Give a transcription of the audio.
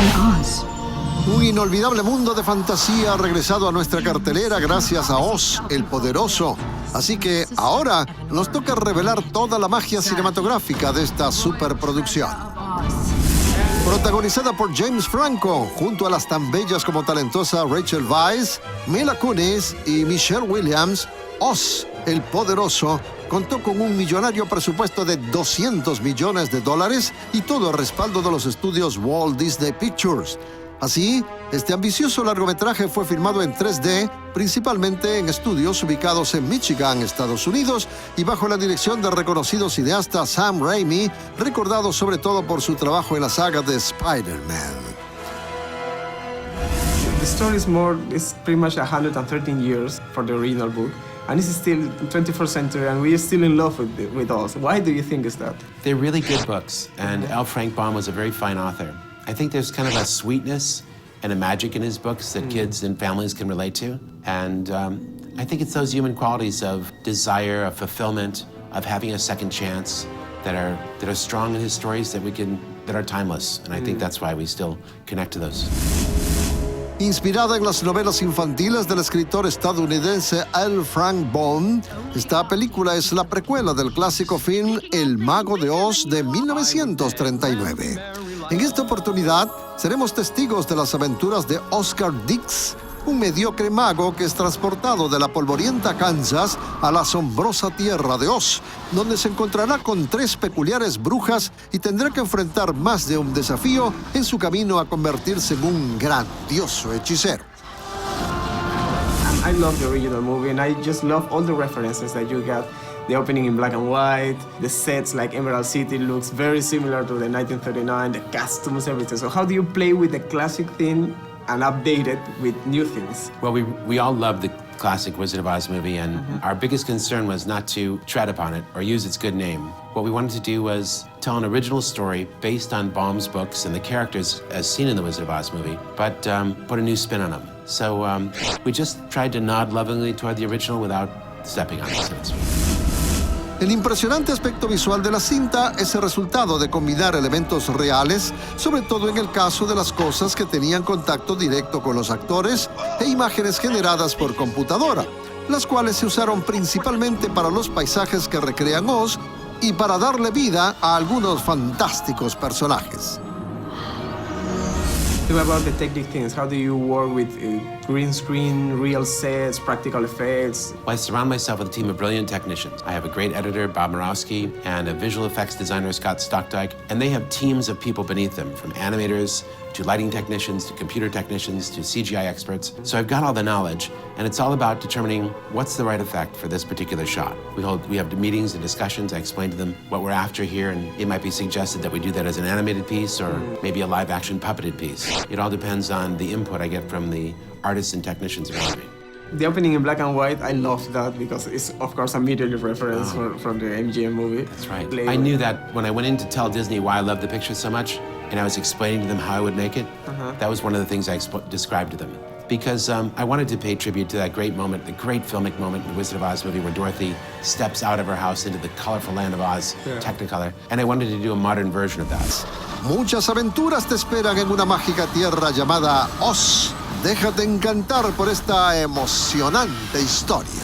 in Oz. Un inolvidable mundo de fantasía ha regresado a nuestra cartelera gracias a Oz, el Poderoso. Así que ahora nos toca revelar toda la magia cinematográfica de esta superproducción. Protagonizada por James Franco, junto a las tan bellas como talentosa Rachel Weisz, Mila Kunis y Michelle Williams, Oz, el Poderoso, contó con un millonario presupuesto de $200 millones y todo el respaldo de los estudios Walt Disney Pictures. Así, este ambicioso largometraje fue filmado en 3D, principalmente en estudios ubicados en Michigan, Estados Unidos, y bajo la dirección del reconocido cineasta Sam Raimi, recordado sobre todo por su trabajo en la saga de Spider-Man. The story is pretty much 113 years for the original book, and it's still 21st century, and we are still in love with Oz. Why do you think is that? They're really good books, and L. Frank Baum was a very fine author. I think there's kind of a sweetness and a magic in his books that kids and families can relate to. And I think it's those human qualities of desire, of fulfillment, of having a second chance that are strong in his stories that are timeless. And I think that's why we still connect to those. Inspirada en las novelas infantiles del escritor estadounidense L. Frank Baum, esta película es la precuela del clásico film El Mago de Oz de 1939. En esta oportunidad, seremos testigos de las aventuras de Oscar Dix, un mediocre mago que es transportado de la polvorienta Kansas a la asombrosa tierra de Oz, donde se encontrará con 3 peculiares brujas y tendrá que enfrentar más de un desafío en su camino a convertirse en un grandioso hechicero. I love the original movie, and I just love all the references that you got. The opening in black and white, the sets like Emerald City looks very similar to the 1939, the costumes, everything. So how do you play with the classic theme and update it with new things? Well, we all love the classic Wizard of Oz movie, and our biggest concern was not to tread upon it or use its good name. What we wanted to do was tell an original story based on Baum's books and the characters as seen in the Wizard of Oz movie, but put a new spin on them. So we just tried to nod lovingly toward the original without stepping on it. El impresionante aspecto visual de la cinta es el resultado de combinar elementos reales, sobre todo en el caso de las cosas que tenían contacto directo con los actores, e imágenes generadas por computadora, las cuales se usaron principalmente para los paisajes que recrean Oz y para darle vida a algunos fantásticos personajes. Tell me about the technical things. How do you work with green screen, real sets, practical effects? Well, I surround myself with a team of brilliant technicians. I have a great editor, Bob Morawski, and a visual effects designer, Scott Stockdyke, and they have teams of people beneath them, from animators to lighting technicians, to computer technicians, to CGI experts. So I've got all the knowledge, and it's all about determining what's the right effect for this particular shot. We have meetings and discussions. I explain to them what we're after here, and it might be suggested that we do that as an animated piece or maybe a live-action puppeted piece. It all depends on the input I get from the artists and technicians around me. The opening in black and white, I love that because it's, of course, immediately reference from the MGM movie. That's right. I knew that when I went in to tell Disney why I loved the picture so much, and I was explaining to them how I would make it, that was one of the things I described to them. Because I wanted to pay tribute to that great moment, the great filmic moment in the Wizard of Oz movie where Dorothy steps out of her house into the colorful land of Oz, Technicolor, and I wanted to do a modern version of that. Muchas aventuras te esperan en una mágica tierra llamada Oz. Déjate encantar por esta emocionante historia.